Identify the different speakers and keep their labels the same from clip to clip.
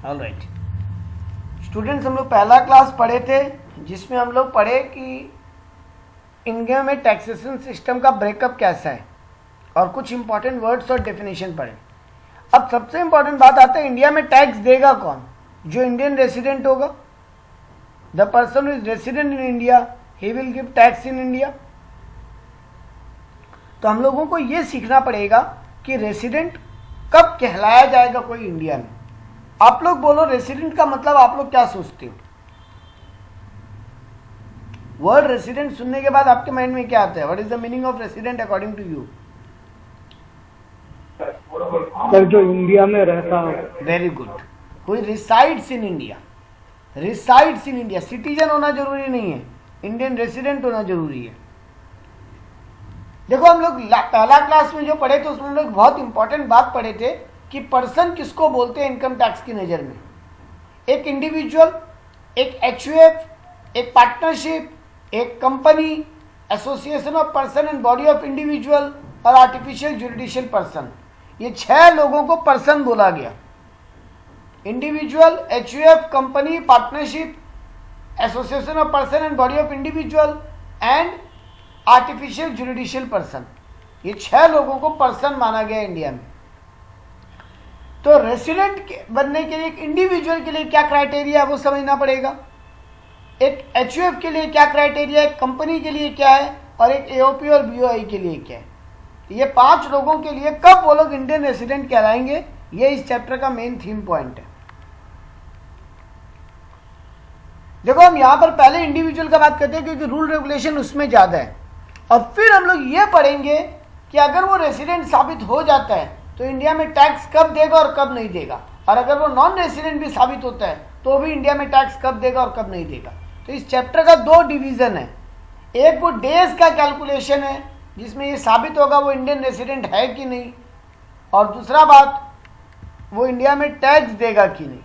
Speaker 1: All right students, हम लोग पहला क्लास पढ़े थे जिसमें हम लोग पढ़े कि इंडिया में टैक्सेशन सिस्टम का ब्रेकअप कैसा है और कुछ इंपॉर्टेंट वर्ड्स और डेफिनेशन पढ़े। अब सबसे इंपॉर्टेंट बात आता है, इंडिया में टैक्स देगा कौन? जो इंडियन रेसिडेंट होगा। The person who is resident in India he will give tax in India. तो हम लोगों को ये सीखना पड़ेगा कि रेसिडेंट कब कहलाया जाएगा कोई इंडिया में। आप लोग बोलो रेसिडेंट का मतलब आप लोग क्या सोचते हो? वर्ड रेसिडेंट सुनने के बाद आपके माइंड में क्या आता है? What is the meaning of resident according to you?
Speaker 2: Sir जो इंडिया में रहता हो।
Speaker 1: वेरी गुड, कोई resides in India. Resides in India, citizen होना जरूरी नहीं है, इंडियन रेसिडेंट होना जरूरी है। देखो हम लोग पहला क्लास में जो पढ़े थे उसमें हम लोग बहुत इंपॉर्टेंट बात पढ़े थे कि पर्सन किसको बोलते हैं इनकम टैक्स की नज़र में। एक इंडिविजुअल, एक एचयूएफ, एक पार्टनरशिप, एक company, association of person and body of individual और आर्टिफिशियल जुडिशियल पर्सन, ये 6 लोगों को पर्सन बोला गया। Individual, HUF, company, partnership, association of person and body of individual and artificial judicial person, ये 6 लोगों को पर्सन माना गया इंडिया में। तो रेसिडेंट बनने के लिए एक इंडिविजुअल के लिए क्या क्राइटेरिया है वो समझना पड़ेगा, एक एचयूएफ के लिए क्या क्राइटेरिया है, कंपनी के लिए क्या है और एक एओपी और बीओआई के लिए क्या है। ये 5 लोगों के लिए कब वो लोग इंडियन रेसिडेंट कहलाएंगे, ये इस चैप्टर का मेन थीम पॉइंट है। देखो हम यहां पर पहले इंडिविजुअल का बात करते हैं क्योंकि रूल रेगुलेशन उसमें ज्यादा है, और फिर हम लोग ये पढ़ेंगे कि अगर वो रेसिडेंट साबित हो जाता है तो इंडिया में टैक्स कब देगा और कब नहीं देगा, और अगर वो नॉन रेसिडेंट भी साबित होता है तो भी इंडिया में टैक्स कब देगा और कब नहीं देगा। तो इस चैप्टर का 2 डिवीजन है, एक वो डेज का कैलकुलेशन है जिसमें ये साबित होगा वो इंडियन रेसिडेंट है कि नहीं, और दूसरा बात वो इंडिया में टैक्स देगा कि नहीं,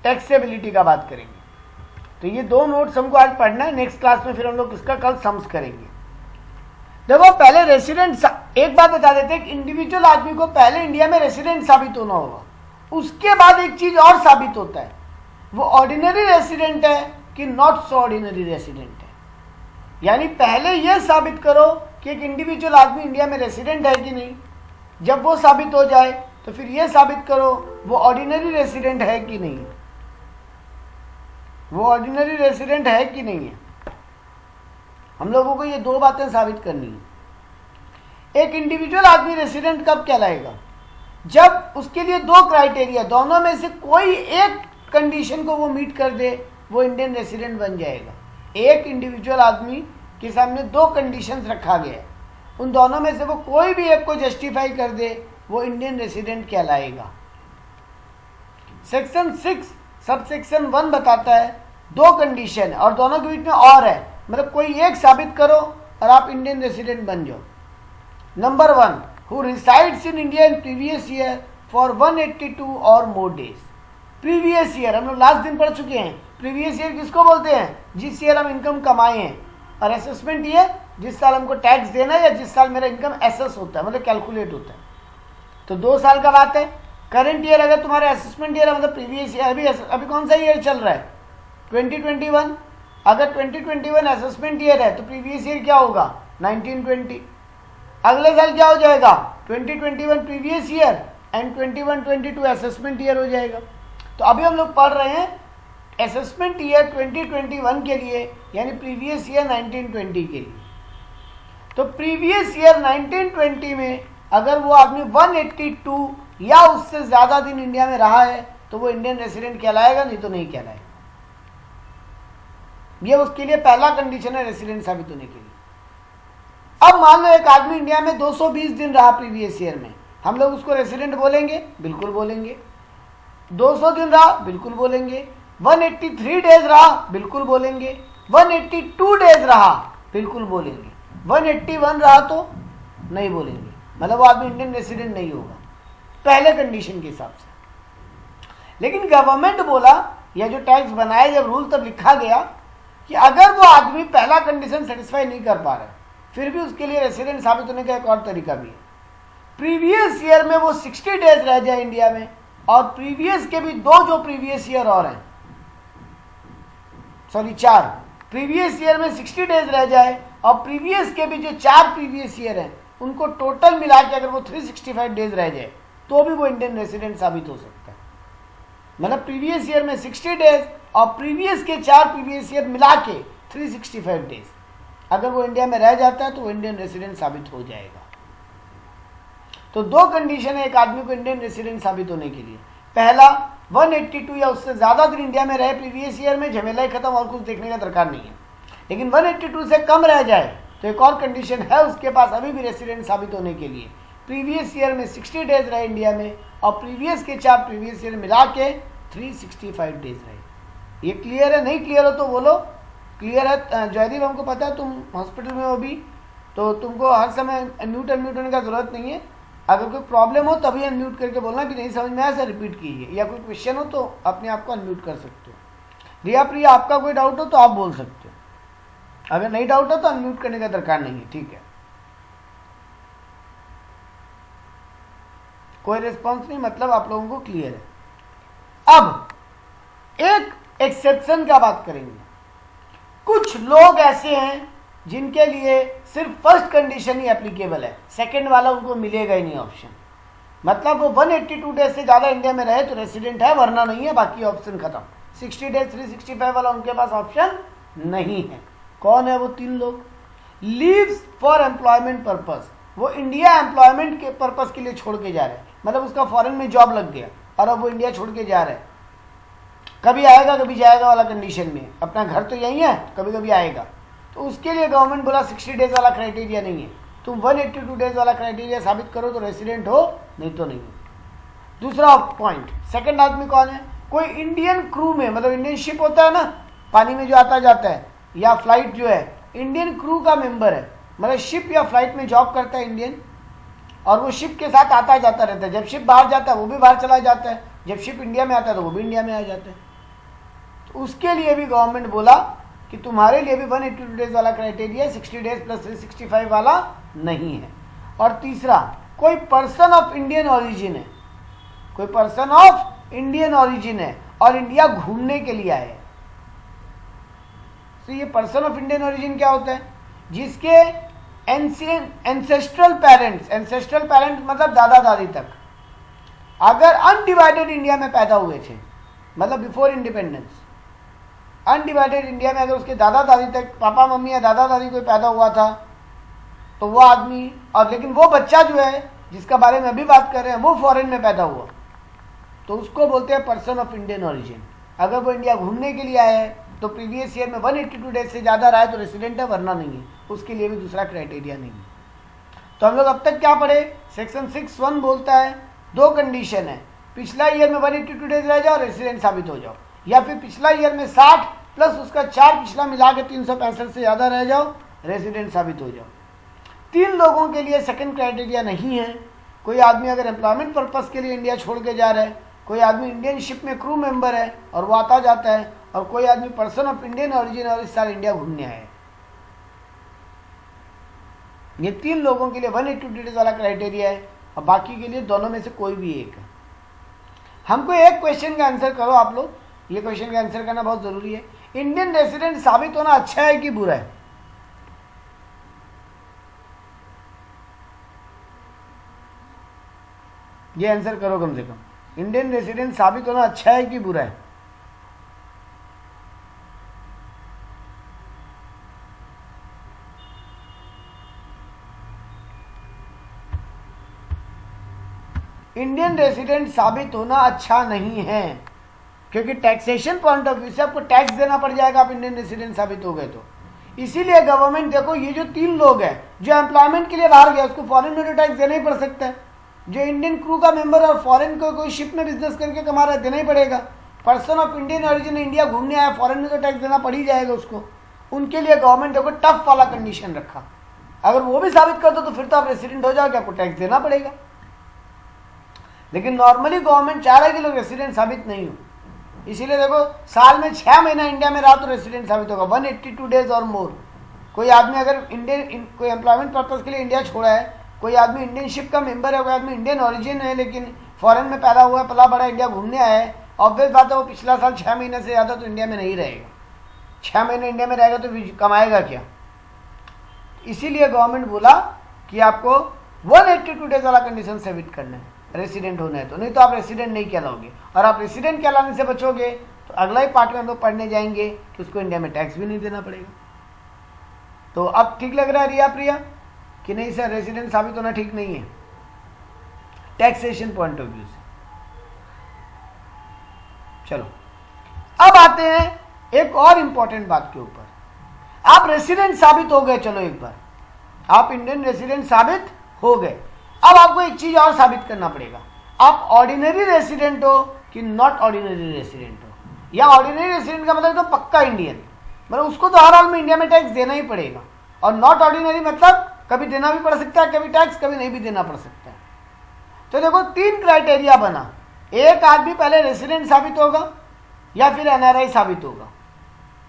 Speaker 1: टैक्सेबिलिटी का बात करेंगे। तो ये 2 नोट्स हमको आज पढ़ना है, नेक्स्ट क्लास में फिर हम लोग इसका कल सम्स करेंगे। देखो पहले रेसिडेंट, एक बात बता देते हैं कि इंडिविजुअल आदमी को पहले इंडिया में रेसिडेंट साबित होना होगा, उसके बाद एक चीज और साबित होता है, वो ऑर्डिनरी रेसिडेंट है कि नॉट सो ऑर्डिनरी रेसिडेंट है। यानी पहले यह साबित करो कि एक इंडिविजुअल आदमी इंडिया में रेसिडेंट है कि नहीं, जब वो साबित हो जाए तो फिर यह साबित करो वो ऑर्डिनरी रेसिडेंट है कि नहीं, वो ऑर्डिनरी रेसिडेंट है कि नहीं है। हम लोगों को ये 2 बातें साबित करनी है। एक इंडिविजुअल आदमी रेसिडेंट कब कहलाएगा, जब उसके लिए 2 क्राइटेरिया, दोनों में से कोई एक कंडीशन को वो मीट कर दे, वो इंडियन रेसिडेंट बन जाएगा। एक इंडिविजुअल आदमी के सामने 2 कंडीशंस रखा गया है, उन दोनों में से वो कोई भी एक को जस्टिफाई कर दे, वो इंडियन रेसिडेंट कहलाएगा। सेक्शन 6 सब सेक्शन 1 बताता है 2 कंडीशन और दोनों के बीच में और है, मतलब कोई एक साबित करो और आप इंडियन रेसिडेंट बन जाओ। Number 1, who resides in India in previous year for 182 और मोर डेज। प्रीवियस ईयर हम लोग लास्ट दिन पढ़ चुके हैं। प्रीवियस ईयर किसको बोलते हैं? जिस ईयर हम इनकम कमाए हैं। और असेसमेंट ईयर जिस साल हमको टैक्स देना है या जिस साल मेरा इनकम एसेस होता है, मतलब कैलकुलेट होता है। तो 2 साल का बात है। करंट ईयर अगर तुम्हारा असेसमेंट ईयर है, मतलब प्रीवियस ईयर, अभी कौन सा ईयर चल रहा है? 2021। अगर 2021 असेसमेंट ईयर है तो प्रीवियस ईयर क्या होगा? 1920। अगले साल क्या हो जाएगा? 2021 previous year and 21-22 assessment year हो जाएगा। तो अभी हम लोग पढ़ रहे हैं असेसमेंट ईयर 2021 के लिए, यानी प्रीवियस ईयर 1920 के लिए। तो प्रीवियस ईयर 1920 में अगर वो आदमी 182 या उससे ज्यादा दिन इंडिया में रहा है तो वो इंडियन रेसिडेंट कहलाएगा, नहीं तो नहीं कहलाएगा। ये उसके लिए पहला कंडीशन है रेसिडेंट साबित होने के लिए। अब मान लो एक आदमी इंडिया में 220 दिन रहा प्रीवियस ईयर में, हम लोग उसको रेसिडेंट बोलेंगे? बिल्कुल बोलेंगे। 200 दिन रहा? बिल्कुल बोलेंगे। 183 डेज रहा? बिल्कुल बोलेंगे। 182 डेज रहा? बिल्कुल बोलेंगे। 181 रहा तो नहीं बोलेंगे, मतलब वो आदमी इंडियन रेसिडेंट नहीं होगा पहले कंडीशन के हिसाब से। लेकिन गवर्नमेंट बोला, या जो टैक्स बनाया जब रूल तब लिखा गया कि अगर वो आदमी पहला कंडीशन सेटिस्फाई नहीं कर पा रहा है फिर भी उसके लिए रेसिडेंट साबित होने का एक और तरीका भी है। प्रीवियस ईयर में वो 60 डेज रह जाए इंडिया में और प्रीवियस के भी 2 जो प्रीवियस ईयर और हैं, सॉरी 4, प्रीवियस ईयर में 60 डेज रह जाए और प्रीवियस के भी जो 4 प्रीवियस ईयर हैं उनको टोटल मिला के अगर वो 365 डेज रह जाए तो भी वो इंडियन रेसिडेंट साबित हो सकता है। मतलब प्रीवियस ईयर में 60 डेज और प्रीवियस के 4 प्रीवियस ईयर मिला के 365 डेज अगर वो इंडिया में रह जाता है तो वो इंडियन रेसिडेंट साबित हो जाएगा। तो 2 कंडीशन है एक आदमी को इंडियन रेसिडेंट साबित होने के लिए। पहला, 182 या उससे ज्यादा दिन इंडिया में रहे प्रीवियस ईयर में, झमेला ही खत्म, और कुछ देखने का दरकार नहीं है। लेकिन 182 से कम रह जाए तो एक और कंडीशन है उसके पास अभी भी रेसिडेंट साबित होने के लिए, प्रीवियस ईयर में 60 डेज रहे इंडिया में और प्रीवियस के 4 प्रीवियस ईयर मिला के 365 डेज रहे। ये क्लियर है? नहीं क्लियर हो तो बोलो। क्लियर है जयदीप? हमको पता है तुम हॉस्पिटल में हो भी, तो तुमको हर समय अनम्यूट होने का जरूरत नहीं है। अगर कोई प्रॉब्लम हो तभी अनम्यूट करके बोलना कि नहीं समझ में आया, सर रिपीट कीजिए, या कोई क्वेश्चन हो तो अपने आप को अनम्यूट कर सकते हो। रिया प्रिया, आपका कोई डाउट हो तो आप बोल सकते हो, अगर नहीं डाउट हो तो अनम्यूट करने का दरकार नहीं है। ठीक है, कोई रिस्पॉन्स नहीं, मतलब आप लोगों को क्लियर है। अब एक एक्सेप्शन का बात करेंगे। कुछ लोग ऐसे हैं जिनके लिए सिर्फ फर्स्ट कंडीशन ही एप्लीकेबल है, सेकंड वाला उनको मिलेगा ही नहीं ऑप्शन। मतलब वो 182 डेज से ज्यादा इंडिया में रहे तो रेसिडेंट है, वरना नहीं है, बाकी ऑप्शन खत्म। 60 डेज 365 वाला उनके पास ऑप्शन नहीं है। कौन है वो 3 लोग? लीव्स फॉर एम्प्लॉयमेंट पर्पस, वो इंडिया एम्प्लॉयमेंट के पर्पस के लिए छोड़ के जा रहे हैं, मतलब उसका फॉरेन में जॉब लग गया और अब वो इंडिया छोड़ के जा रहे हैं। कभी आएगा कभी जाएगा वाला कंडीशन में, अपना घर तो यही है, कभी कभी आएगा। तो उसके लिए गवर्नमेंट बोला 60 डेज वाला क्राइटेरिया नहीं है, तुम 182 डेज वाला क्राइटेरिया साबित करो तो रेसिडेंट हो, नहीं तो नहीं। दूसरा पॉइंट, सेकंड आदमी कौन है? कोई इंडियन क्रू में, मतलब इंडियन शिप होता है ना पानी में जो आता जाता है, या फ्लाइट जो है, इंडियन क्रू का मेंबर है, मतलब शिप या फ्लाइट में जॉब करता है इंडियन, और वो शिप के साथ आता जाता रहता है। जब शिप बाहर जाता है वो भी बाहर चला जाता है, जब शिप इंडिया में आता है तो वो भी इंडिया में आ जाता है। तो उसके लिए भी गवर्नमेंट बोला कि तुम्हारे लिए भी 182 डेज वाला क्राइटेरिया 60 डेज प्लस 365 वाला नहीं है। और तीसरा, कोई पर्सन ऑफ इंडियन ओरिजिन है, कोई पर्सन ऑफ इंडियन ओरिजिन है और इंडिया घूमने के लिए आए। तो ये पर्सन ऑफ इंडियन ओरिजिन क्या होता है? जिसके एंसेस्ट्रल पेरेंट्स, एंसेस्ट्रल पेरेंट्स मतलब दादा दादी तक, अगर अनडिवाइडेड इंडिया में पैदा हुए थे, मतलब बिफोर इंडिपेंडेंस, अनडिवाइडेड इंडिया में अगर उसके दादा दादी तक, पापा मम्मी या दादा दादी कोई पैदा हुआ था, तो वो आदमी, और लेकिन वो बच्चा जो है जिसका बारे में अभी बात कर रहे हैं वो फॉरेन में पैदा हुआ, तो उसको बोलते हैं पर्सन ऑफ इंडियन ओरिजिन। अगर वो इंडिया घूमने के लिए आया है तो प्रीवियस ईयर में 182 डेज से ज्यादा रहा है तो रेसिडेंट है, वरना नहीं है। उसके लिए भी दूसरा क्राइटेरिया नहीं है। तो हम लोग अब तक क्या पढ़े? सेक्शन 6(1) बोलता है 2 कंडीशन है, पिछला ईयर में 182 डेज रह जाओ रेसिडेंट साबित हो जाओ, या फिर पिछला ईयर में 60 प्लस उसका 4 पिछला मिला के 365 से ज्यादा रह जाओ, रेसिडेंट साबित हो जाओ। 3 लोगों के लिए सेकंड क्राइटेरिया नहीं है। कोई आदमी अगर एम्प्लॉयमेंट पर्पस के लिए इंडिया छोड़ के जा रहा है, कोई आदमी इंडियन शिप में क्रू मेंबर है और वो आता जाता है, और कोई आदमी पर्सन ऑफ इंडियन ओरिजिन और इस साल इंडिया घूमने आया है। ये 3 लोगों के लिए 182 डेज वाला क्राइटेरिया है, और बाकी के लिए दोनों में से कोई भी एक है। हमको एक क्वेश्चन का आंसर करो आप लोग, ये क्वेश्चन का आंसर करना बहुत जरूरी है। इंडियन रेसिडेंट साबित होना अच्छा है कि बुरा है? ये आंसर करो कम से कम। इंडियन रेसिडेंट साबित होना अच्छा है कि बुरा है? इंडियन रेसिडेंट साबित होना अच्छा नहीं है, क्योंकि टैक्सेशन पॉइंट ऑफ व्यू से आपको टैक्स देना पड़ जाएगा आप इंडियन रेसिडेंट साबित हो गए तो। इसीलिए गवर्नमेंट, देखो ये जो 3 लोग हैं, जो एम्प्लॉयमेंट के लिए बाहर गया उसको फॉरेन में तो टैक्स देना ही पड़ सकता है। जो इंडियन क्रू का मेंबर और फॉरेन को कोई शिप में बिजनेस करके कमा रहा है, देना ही पड़ेगा। Person of Indian origin India घूमने आया, फॉरेन में तो टैक्स देना पड़ ही जाएगा उसको। उनके लिए गवर्नमेंट देखो टफ वाला कंडीशन रखा, अगर वो भी साबित कर दो तो फिर तो आप रेसिडेंट हो जाओगे, आपको टैक्स देना पड़ेगा। लेकिन नॉर्मली गवर्नमेंट चाह रहा है कि लोग रेसिडेंट साबित नहीं हो, इसीलिए देखो साल में 6 महीना इंडिया में रहा तो रेसिडेंट साबित होगा, 182 डेज और मोर। कोई आदमी अगर इंडियन कोई एम्प्लॉयमेंट पर्पज के लिए इंडिया छोड़ा है, कोई आदमी इंडियन शिप का मेंबर है, कोई आदमी इंडियन ओरिजिन है लेकिन फॉरेन में पैदा हुआ है, पला बड़ा, इंडिया घूमने आया है, ऑब्वियस बात है वो पिछला साल 6 महीने से ज़्यादा तो इंडिया में नहीं रहेगा। 6 महीने इंडिया में रहेगा तो कमाएगा क्या? इसीलिए गवर्नमेंट बोला कि आपको 182 डेज वाला कंडीशन से विट करना है, रेसिडेंट होना है तो, नहीं तो आप रेसिडेंट नहीं कहलाओगे। और आप रेसिडेंट कहलाने से बचोगे तो अगला ही पार्ट में हम लोग पढ़ने जाएंगे कि उसको इंडिया में टैक्स भी नहीं देना पड़ेगा। तो अब ठीक लग रहा है रिया प्रिया कि नहीं सर, रेसिडेंट साबित होना ठीक नहीं है टैक्सेशन पॉइंट ऑफ व्यू से। चलो अब आते हैं एक और इंपॉर्टेंट बात के ऊपर। आप रेसिडेंट साबित हो गए, चलो एक बार आप इंडियन रेसिडेंट साबित हो गए। अब आपको एक चीज और साबित करना पड़ेगा, आप ऑर्डिनरी रेसिडेंट हो कि नॉट ऑर्डिनरी रेसिडेंट हो। या ऑर्डिनरी रेसिडेंट का मतलब तो पक्का इंडियन, मतलब उसको तो हर हाल में इंडिया में टैक्स देना ही पड़ेगा। और नॉट ऑर्डिनरी मतलब कभी देना भी पड़ सकता है, कभी टैक्स, कभी नहीं भी देना पड़ सकता है। तो देखो 3 क्राइटेरिया बना, एक आदमी पहले रेसिडेंट साबित होगा या फिर एनआरआई साबित होगा।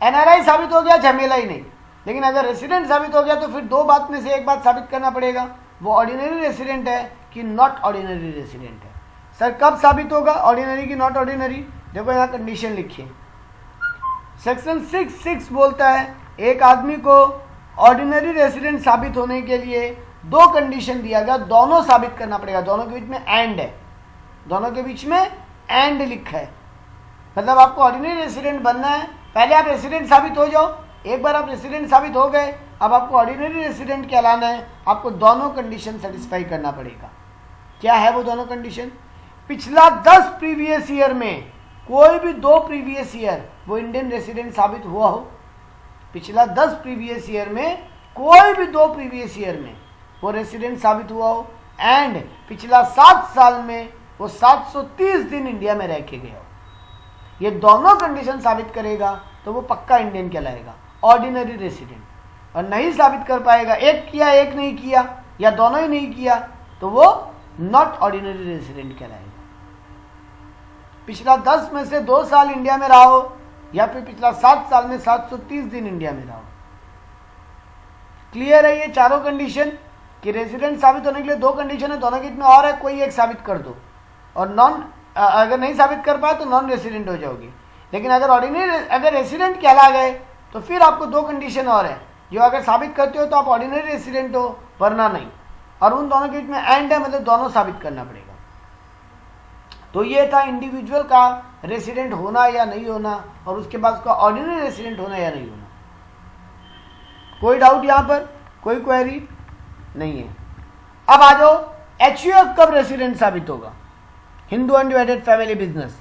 Speaker 1: एनआरआई साबित हो गया झमेला ही नहीं, लेकिन अगर रेसिडेंट साबित हो गया तो फिर 2 बात में से एक बात साबित करना पड़ेगा, वो ऑर्डिनरी रेसिडेंट है कि नॉट ऑर्डिनरी रेसिडेंट है। सर कब साबित होगा ऑर्डिनरी की नॉट ऑर्डिनरी? देखो यहाँ कंडीशन लिखिए, सेक्शन 6(6) बोलता है एक आदमी को ऑर्डिनरी रेसिडेंट साबित होने के लिए 2 कंडीशन दिया गया, दोनों साबित करना पड़ेगा। दोनों के बीच में एंड है, दोनों के बीच में एंड लिखा है, मतलब आपको ऑर्डिनरी रेसिडेंट बनना है, पहले आप रेसिडेंट साबित हो जाओ। एक बार आप रेसिडेंट साबित हो गए, अब आपको ऑर्डिनरी रेसिडेंट कहलाना है, आपको दोनों कंडीशन सेटिस्फाई करना पड़ेगा। क्या है वो दोनों कंडीशन? पिछला 10 प्रीवियस ईयर में कोई भी 2 प्रीवियस ईयर वो इंडियन रेसिडेंट साबित हुआ हो। पिछला 10 प्रीवियस ईयर में कोई भी 2 प्रीवियस ईयर में वो रेसिडेंट साबित हुआ हो, एंड पिछला 7 साल में वो 730 दिन इंडिया में रह के गया हो। ये दोनों कंडीशन साबित करेगा तो वो पक्का इंडियन कहलाएगा, ऑर्डिनरी रेसिडेंट। और नहीं साबित कर पाएगा, एक किया एक नहीं किया या दोनों ही नहीं किया, तो वो नॉट ऑर्डिनरी रेसिडेंट कहलाएगा। पिछला 10 में से 2 साल इंडिया में रहा हो या फिर पिछला 7 साल में 730 दिन इंडिया में रहा हो। क्लियर है ये चारों कंडीशन कि रेसिडेंट साबित होने के लिए 2 कंडीशन है, दोनों के बीच में और है, कोई एक साबित कर दो। और अगर नहीं साबित कर पाए तो नॉन रेसिडेंट हो जाओगी। लेकिन अगर अगर रेसिडेंट कहला गए तो फिर आपको 2 कंडीशन और है, जो अगर साबित करते हो तो आप ऑर्डिनरी रेसिडेंट हो, वरना नहीं। और उन दोनों के बीच में एंड है, मतलब दोनों साबित करना पड़ेगा। तो ये था इंडिविजुअल का रेसिडेंट होना या नहीं होना, और उसके बाद उसका ऑर्डिनरी रेसिडेंट होना या नहीं होना। कोई डाउट यहाँ पर, कोई क्वेरी नहीं है। अब आ जाओ, HUF कब रेसिडेंट साबित होगा? हिंदू अनडिवाइडेड फैमिली बिजनेस,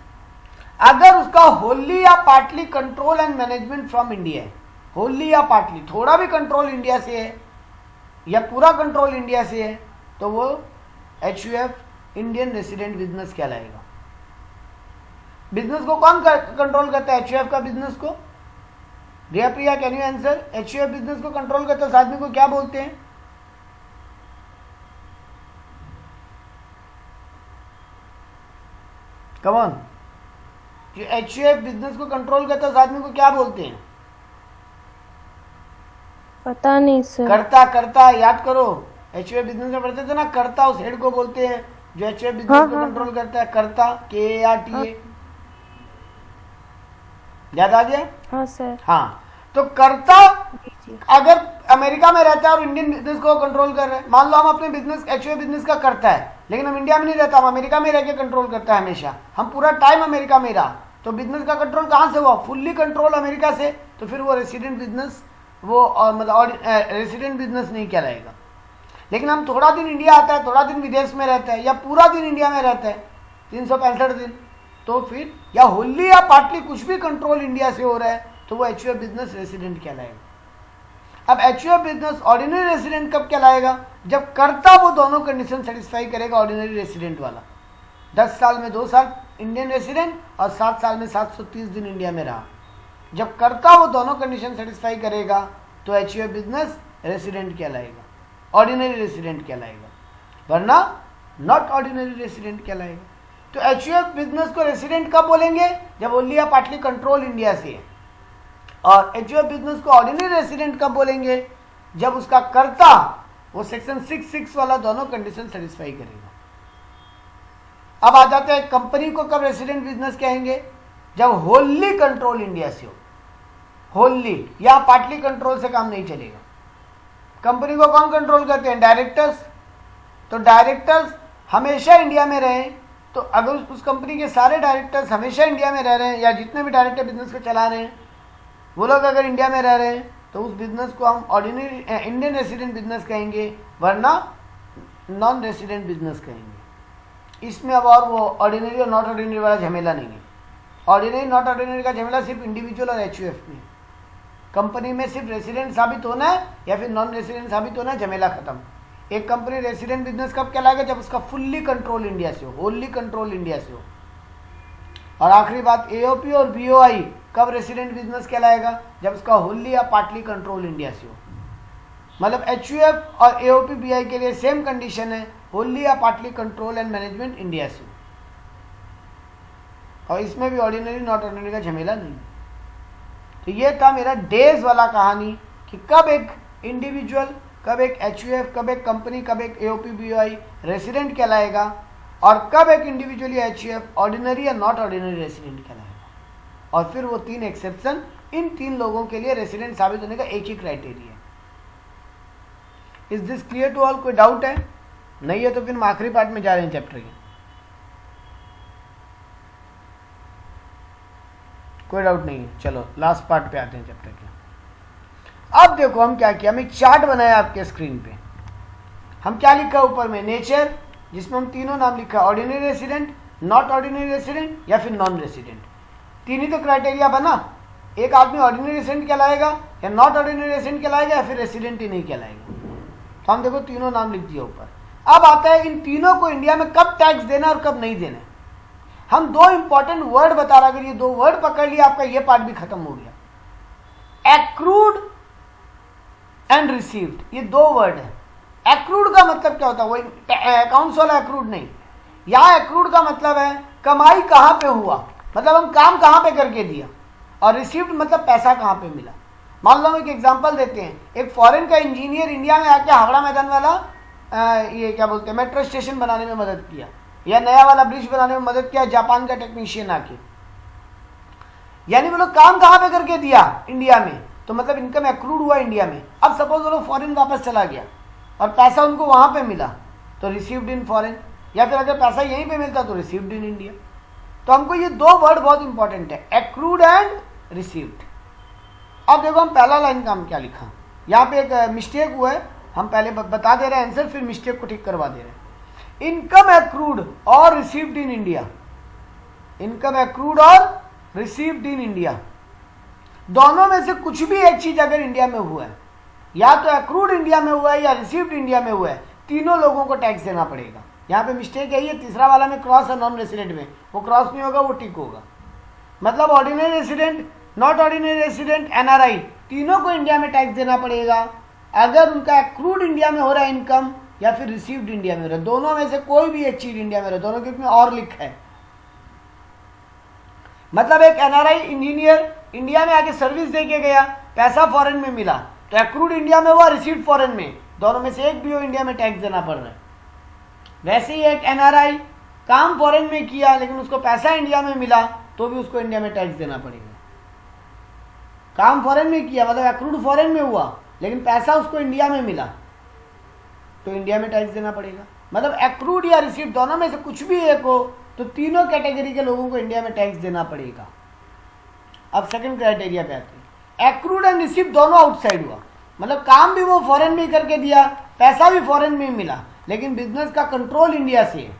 Speaker 1: अगर उसका होली या partly control and management from India है, होली या पार्टली, थोड़ा भी कंट्रोल इंडिया से है या पूरा कंट्रोल इंडिया से है, तो वो HUF इंडियन रेसिडेंट बिजनेस कहलाएगा। बिजनेस को कौन कंट्रोल करता है? HUF का बिजनेस को? Riya Priya can you answer? HUF business को कंट्रोल करता है, उस आदमी को क्या बोलते हैं? कम ऑन, जो HUF बिजनेस को कंट्रोल करता है उस आदमी को क्या बोलते हैं?
Speaker 3: पता नहीं सर।
Speaker 1: करता याद करो, HUF बिजनेस में पढ़ते थे ना, करता उस हेड को बोलते हैं जो HUF बिजनेस को कंट्रोल करता है। करता, KARTA, याद आ गया?
Speaker 3: हाँ सर।
Speaker 1: हाँ, तो करता अगर अमेरिका में रहता है और इंडियन बिजनेस को कंट्रोल कर रहा है, मान लो हम अपने बिजनेस HUF बिजनेस का करता है, लेकिन हम इंडिया में नहीं रहता, हम अमेरिका में रह के कंट्रोल करता है हमेशा, हम पूरा टाइम अमेरिका में रहा, तो बिजनेस का कंट्रोल कहाँ से हुआ? फुल्ली कंट्रोल अमेरिका से। तो फिर वो रेसिडेंट बिजनेस, वो मतलब रेसिडेंट बिजनेस नहीं कहलाएगा। लेकिन हम थोड़ा दिन इंडिया आता है, थोड़ा दिन विदेश में रहता है, या पूरा दिन इंडिया में रहता है 365 दिन, तो फिर या होली या पार्टली कुछ भी कंट्रोल इंडिया से हो रहा है, तो वो HUF बिजनेस रेसिडेंट कहलाएगा। अब HUF बिजनेस ऑर्डिनरी रेसिडेंट कब कहलाएगा? जब करता वो दोनों कंडीशन सेटिस्फाई करेगा ऑर्डिनरी रेसिडेंट वाला, 10 साल में 2 साल इंडियन रेसिडेंट और 7 साल में 730 दिन इंडिया में रहा। जब करता वो दोनों कंडीशन सेटिस्फाई करेगा तो HUF बिजनेस रेसिडेंट कहलाएगा, ऑर्डिनरी रेसिडेंट कहलाएगा, वरना नॉट ऑर्डिनरी रेसिडेंट कहलाएगा। तो HUF बिजनेस को रेसिडेंट कब बोलेंगे? जब ओनली या पार्टली कंट्रोल इंडिया से है। और HUF बिजनेस को ऑर्डिनरी रेसिडेंट कब बोलेंगे? जब उसका कर्ता वो सेक्शन 6(6) वाला दोनों कंडीशन सेटिस्फाई करेगा। अब आ जाते हैं कंपनी को कब रेसिडेंट बिजनेस कहेंगे, जब होली कंट्रोल इंडिया से हो, होली या पार्टली कंट्रोल से काम नहीं चलेगा। कंपनी को कौन कंट्रोल करते हैं, डायरेक्टर्स। तो डायरेक्टर्स हमेशा इंडिया में रहे, तो अगर उस कंपनी के सारे डायरेक्टर्स हमेशा इंडिया में रह रहे हैं या जितने भी डायरेक्टर बिजनेस को चला रहे हैं वो लोग अगर इंडिया में रह रहे हैं तो उस बिजनेस को हम ऑर्डिनरी इंडियन रेसिडेंट बिजनेस कहेंगे, वरना नॉन रेसिडेंट बिजनेस कहेंगे। इसमें अब और वो ऑर्डिनरी और नॉट ऑर्डिनरी वाला झमेला नहीं है। ऑर्डिनरी नॉट ऑर्डिनरी का झमेला सिर्फ इंडिविजुअल और एचयूएफ में। कंपनी में सिर्फ रेसिडेंट साबित होना है या फिर नॉन रेसिडेंट साबित होना है, झमेला खत्म। एक कंपनी रेसिडेंट बिजनेस कब कहलाएगा, जब उसका फुल्ली कंट्रोल इंडिया से हो, होली कंट्रोल इंडिया से हो। और आखिरी बात, एओपी और बीओआई कब रेसिडेंट बिजनेस कहलाएगा, जब उसका होली या पार्टली कंट्रोल इंडिया से हो। मतलब एचयूएफ और एओपी बीआई के लिए सेम कंडीशन है, होली या partly control and management India से हो। और इसमें भी ऑर्डिनरी नॉट ऑर्डिनरी का झमेला नहीं। तो ये था मेरा डेज वाला कहानी कि कब एक इंडिविजुअल, कब एक एचयूएफ, कब एक कंपनी, कब एक एओपी बीओआई रेसिडेंट कहलाएगा, और कब एक इंडिविजुअल या एचयूएफ ऑर्डिनरी या नॉट ऑर्डिनरी रेसिडेंट कहलाएगा। और फिर वो 3 एक्सेप्शन, इन 3 लोगों के लिए रेसिडेंट साबित होने का एक ही क्राइटेरिया है। Is this clear to all? कोई डाउट है? नहीं है तो फिर हम आखिरी पार्ट में जा रहे हैं चैप्टर के। कोई डाउट नहीं है, चलो लास्ट पार्ट पे आते हैं चैप्टर के। अब देखो हम क्या किया, हम एक चार्ट बनाया आपके स्क्रीन पे। हम क्या लिखा ऊपर में, नेचर, जिसमें हम तीनों नाम लिखा, ordinary resident, not ordinary resident या फिर नॉन रेसिडेंट। 3 ही तो क्राइटेरिया बना। एक आदमी ऑर्डिनरी रेसिडेंट कहलाएगा या नॉट ऑर्डिनरी रेसिडेंट कहलाएगा या फिर रेसिडेंट ही नहीं कहलाएगा। तो हम देखो तीनों नाम लिख दिया ऊपर। अब आता है इन तीनों को इंडिया में कब टैक्स देना और कब नहीं देना। हम 2 इंपॉर्टेंट वर्ड बता रहा, अगर ये 2 वर्ड पकड़ लिया आपका ये पार्ट भी खत्म हो गया। एक्रूड एंड रिसीव्ड, ये 2 वर्ड है। एक्रूड का मतलब क्या होता है, वही अकाउंट्स वाला एक्रूड नहीं। यहां एक्रूड का मतलब है कमाई कहां पे हुआ, मतलब हम काम कहां पे करके दिया, और रिसीव्ड मतलब पैसा कहां पे मिला। मान लो एक एग्जांपल देते हैं, एक फॉरेन का इंजीनियर इंडिया में आके हावड़ा मैदान वाला ये क्या बोलते हैं मेट्रो स्टेशन बनाने में मदद किया, या नया वाला ब्रिज बनाने में मदद किया जापान का टेक्नीशियन आके, यानी वो लोग काम कहां पे करके दिया, इंडिया में, तो मतलब इनकम एक्रूड हुआ इंडिया में। अब सपोज वो लोग फॉरेन वापस चला गया और पैसा उनको वहां पे मिला तो रिसीव्ड इन फॉरेन, या फिर अगर पैसा यहीं पे मिलता तो रिसीव्ड इन इंडिया। तो हमको ये 2 वर्ड बहुत इंपॉर्टेंट है, एक्रूड एंड रिसीव्ड। अब देखो हम पहला लाइन का हम क्या लिखा, यहाँ पे एक मिस्टेक हुआ है, हम पहले बता दे रहे हैं आंसर, फिर मिस्टेक को ठीक करवा दे रहे हैं। इनकम एक्रूड और received in India, income accrued और रिसीव्ड इन इंडिया, दोनों में से कुछ भी एक चीज अगर इंडिया में हुआ है, या तो एक्रूड इंडिया में हुआ है या रिसीव्ड इंडिया में हुआ है, तीनों लोगों को टैक्स देना पड़ेगा। यहाँ पे मिस्टेक है, ये तीसरा वाला में क्रॉस है, नॉन रेसिडेंट में वो क्रॉस नहीं होगा, वो टिक होगा। मतलब ordinary resident, not ordinary resident, NRI, तीनों को इंडिया में टैक्स देना पड़ेगा अगर उनका एक्रूड इंडिया में हो रहा है इनकम या फिर रिसीव्ड इंडिया में हो रहा है। दोनों में से कोई भी एक चीज इंडिया में रहा, दोनों के में और लिखा है। मतलब एक एनआरआई इंजीनियर इंडिया में आके सर्विस दे के गया, पैसा फॉरेन में मिला, तो एक्रूड इंडिया में हुआ, रिसीव्ड फॉरेन में, दोनों में से एक भी हो इंडिया में टैक्स देना पड़ रहा है। वैसे ही एक एनआरआई काम फॉरेन में किया लेकिन उसको पैसा इंडिया में मिला तो भी उसको इंडिया में टैक्स देना पड़ेगा। काम फॉरेन में किया मतलब एक्रूड फॉरेन में हुआ लेकिन पैसा उसको इंडिया में मिला तो इंडिया में टैक्स देना पड़ेगा। मतलब एक्रूड या रिसीव्ड दोनों में से कुछ भी एक हो तो तीनों कैटेगरी के लोगों को इंडिया में टैक्स देना पड़ेगा। अब सेकंड क्राइटेरिया पे आते हैं, एक्रूड एंड रिसीव्ड दोनों आउटसाइड हुआ, मतलब काम भी वो फॉरेन में करके दिया, पैसा भी फॉरेन में मिला, लेकिन बिजनेस का कंट्रोल इंडिया से है,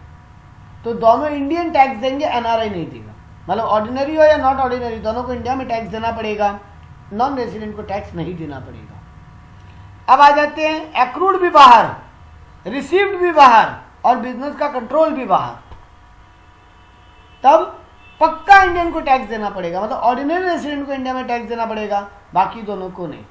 Speaker 1: तो दोनों इंडियन टैक्स देंगे, एनआरआई नहीं देगा। मतलब ऑर्डिनरी हो या नॉट ऑर्डिनरी दोनों को इंडिया में टैक्स देना पड़ेगा, नॉन रेसिडेंट को टैक्स नहीं देना पड़ेगा। अब आ जाते हैं एक्रूड भी बाहर, रिसीव्ड भी बाहर और बिजनेस का कंट्रोल भी बाहर, तब पक्का इंडियन को टैक्स देना पड़ेगा। मतलब ऑर्डिनरी रेसिडेंट को इंडिया में टैक्स देना पड़ेगा, बाकी दोनों को नहीं।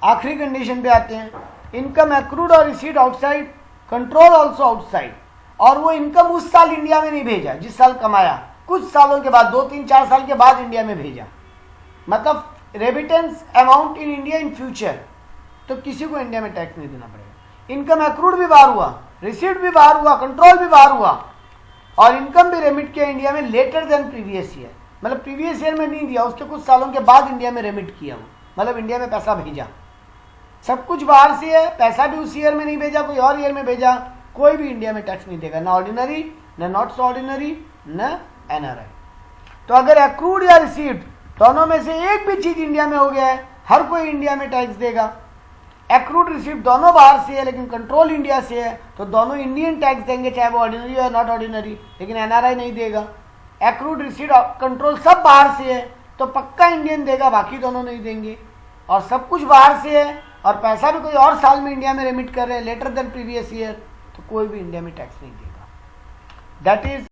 Speaker 1: आखिरी कंडीशन पे आते हैं, इनकम एक्रूड और received outside, control also outside, और वो इनकम उस साल इंडिया में नहीं भेजा जिस साल कमाया, कुछ सालों के बाद 2, 3, 4 साल के बाद इंडिया में भेजा। मतलब remittance amount in India in future, तो किसी को इंडिया में टैक्स नहीं देना पड़ेगा। इनकम एक्रूड भी बाहर हुआ, रिसीट भी बाहर हुआ, कंट्रोल भी बाहर हुआ और इनकम भी रेमिट किया इंडिया में लेटर देन प्रीवियस ईयर, मतलब प्रीवियस ईयर में नहीं दिया, उसके कुछ सालों के बाद इंडिया में रेमिट किया, वो मतलब इंडिया में पैसा भेजा। सब कुछ बाहर से है, पैसा भी उस ईयर में नहीं भेजा, कोई और ईयर में भेजा, कोई भी इंडिया में टैक्स नहीं देगा, ना ऑर्डिनरी, ना नॉट सो ऑर्डिनरी, ना एनआरआई। तो अगर एक्रूड या रिसीव्ड दोनों में से एक भी चीज इंडिया में हो गया है, हर कोई इंडिया में टैक्स देगा। एक्रूड रिसीव्ड दोनों बाहर से है लेकिन कंट्रोल इंडिया से है, तो दोनों इंडियन टैक्स देंगे, चाहे वो ऑर्डिनरी या नॉट ऑर्डिनरी, लेकिन एनआरआई नहीं देगा। एक्रूड रिसीव्ड कंट्रोल सब बाहर से है तो पक्का इंडियन देगा, बाकी दोनों नहीं देंगे। और सब कुछ बाहर से है और पैसा भी कोई और साल में इंडिया में रेमिट कर रहे हैं लेटर देन प्रीवियस ईयर, तो कोई भी इंडिया में टैक्स नहीं देगा। That is